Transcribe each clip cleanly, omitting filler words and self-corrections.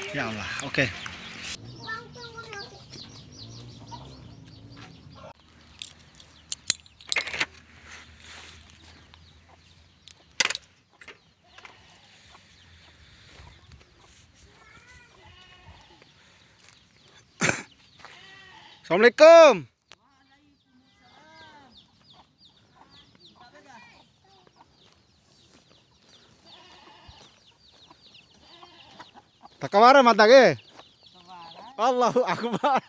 Ya Allah, oke. Assalamualaikum. Tak kamar mata ke? Allahu Akbar.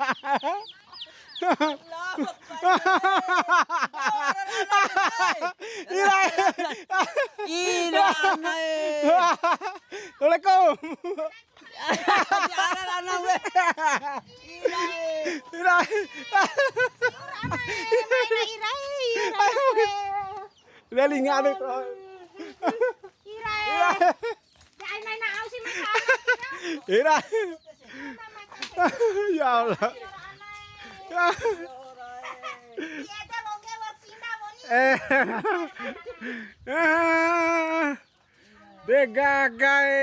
Assalamualaikum. Udah linga nih. Ira. Ya Allah. Degagai.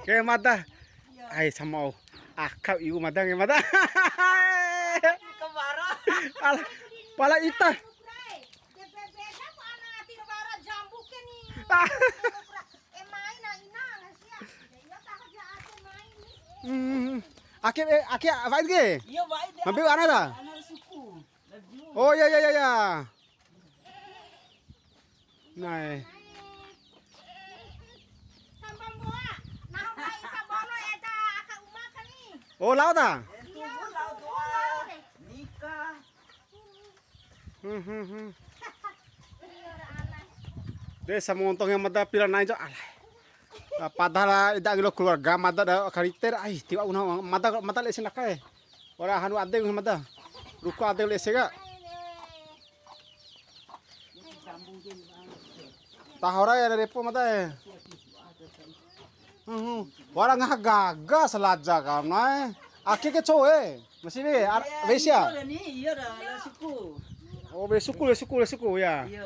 Ke mata. Ai sama akap ibu mata ke mata. Pala ita. Aki apa itu? Mampir anak dah. Oh ya. Nah. Oh laut dah. Desa montongnya mata pila naik jo alai. Padahal idak gilo keluarga mata da kariter ai tiba una mata lesen lakai. Ora hanu ade mata. Ruko ade lesen ga. Tahora ya dari po mata. Ora ngah gaga selaja kamna. Aki ke cowe. Masih be besia. Iya dah suku. Oh be suku ya. Iya.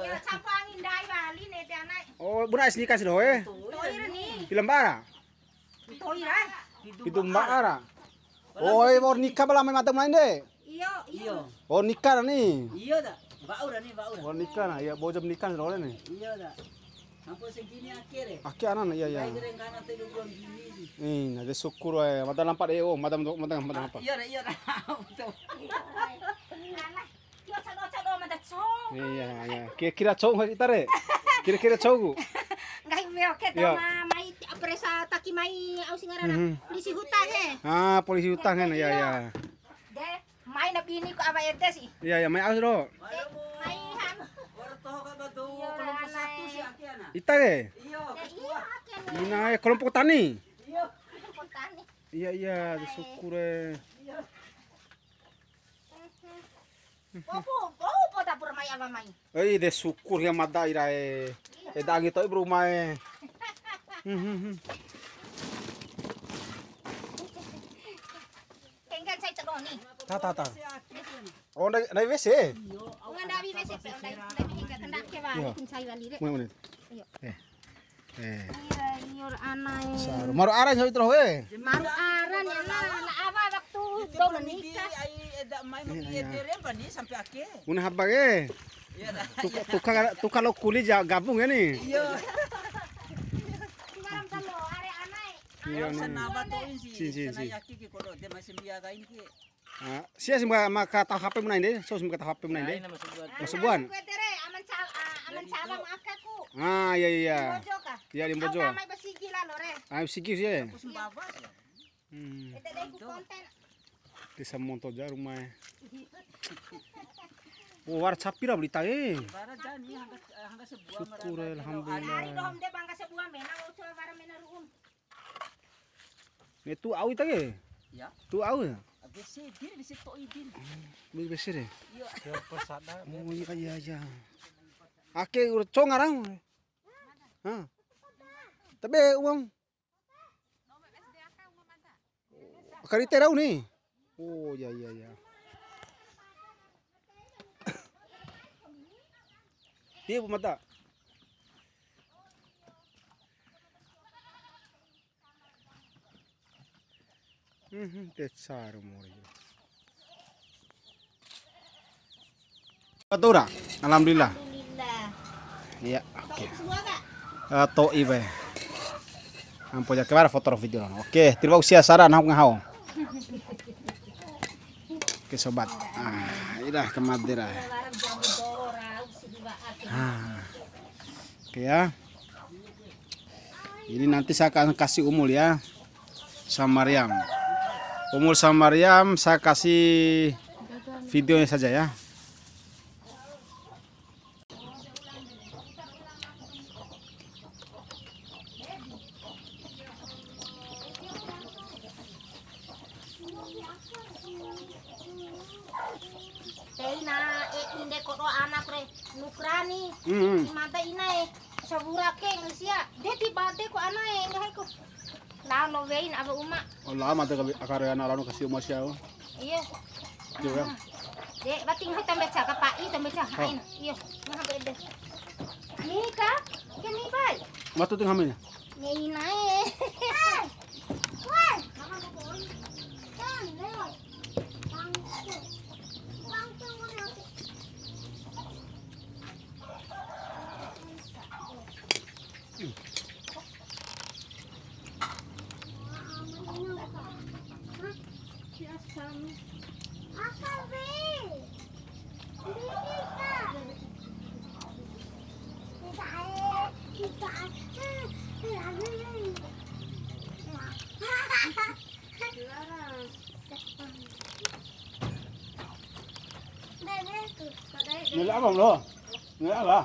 Oh buna isni kasih doe. Film bara. Itu bara. Oh mau nikah bala main mata main deh. Iya. Oh nikah nih. Iya dah. Bau dah nih bau. Oh nikah nah ya bojom nikah soalnya nih. Iya dah. Sampai segini akhir. Aki anak iya. Kayak gerengana tadi gua gini sih. Nah de syukur wae mata lampat mata lampat. Iya dah. Iya. Kira-kira cowok kita re. Kira-kira cowok. Ngai meo ke tama mai apresa taki mai au singarana polisi hutang Ah, polisi hutang kan ya. De mai na bini ko aba erte si. Iya, mai aus ro. Mai han. Orto ka ba tuh kelompok satu si akhirnya. Ita ke? Iya. Ina kelompok tani. Iya. Potani. Iya, syukur eh. Opo dapur mai aba mai. De syukur ya mata ira eh. Dangi to berumah eh. Kengkan sai tadoni. Ta. Oh, na WC. Ungan dabi mese pe ondai hingga kendak ke ba kun sai wali re. Menit. Iya. Eh. Iyor anai. Saru. Maru arah jauh terus we. Maru aran ya la aba waktu do menikah. Ai edak mai mengiedere apa nih sampai akhir. Una haba ke? Iya dah. Tu kalau kuli gabung ya nih. Iya. Ngaram talo are anai. Iya Senaba tuh sih. Si. Senayaki ki kodo dia masih biaga ini ki. Sia sih maka tahu HP menain deh, so sih maka tahu HP menain deh. Masubuan. Kuetere aman sala maakaku. Iya. Bojo ka. Iya di Bojo. Au mai basigi la lore. Sigi sih. Kusumbabas. Ete dai ku konten. Desa Montoja rumah. Oh, war sapi lah beli tae. Bara jani hangga sebuah Syukur Hari alhamdulillah. dohom de bangka sebuah mena ucu bara mena ruum. Ni tu au tage. Ya. Tu au. Besi dir besi to idin. Beli besar deh. Iya. Persada. Oh iya. Ake cong ngarang. Hah. Tapi uang. Kari terau nih. Oh iya. Dia mata. Tesar umur. Betul dah. Alhamdulillah. Alhamdulillah. Iya, oke. Semua kak. Toi be. Ampo ya kemana foto video lah. Oke, terima kasih saran hau ngahau. Oke sobat. Idah ke Madura. Oke ya. Ini nanti saya akan kasih umul ya. Sama Mariam. Umul sama Mariam saya kasih videonya saja ya. Inde kodo anak re nukrani mata inai sabura ke ngsia de ti bade ko anae ngai ko la no vein aba uma Allah mata akare anak lanu kasih umur siau. iya Juga. de bating hai tambe ca kapai tambe ca hain iya ngah bede ni ka ke ni bai Matu ting hamilnya. ni inai woi mama ko boy kan le Nila apa lo? Nila apa?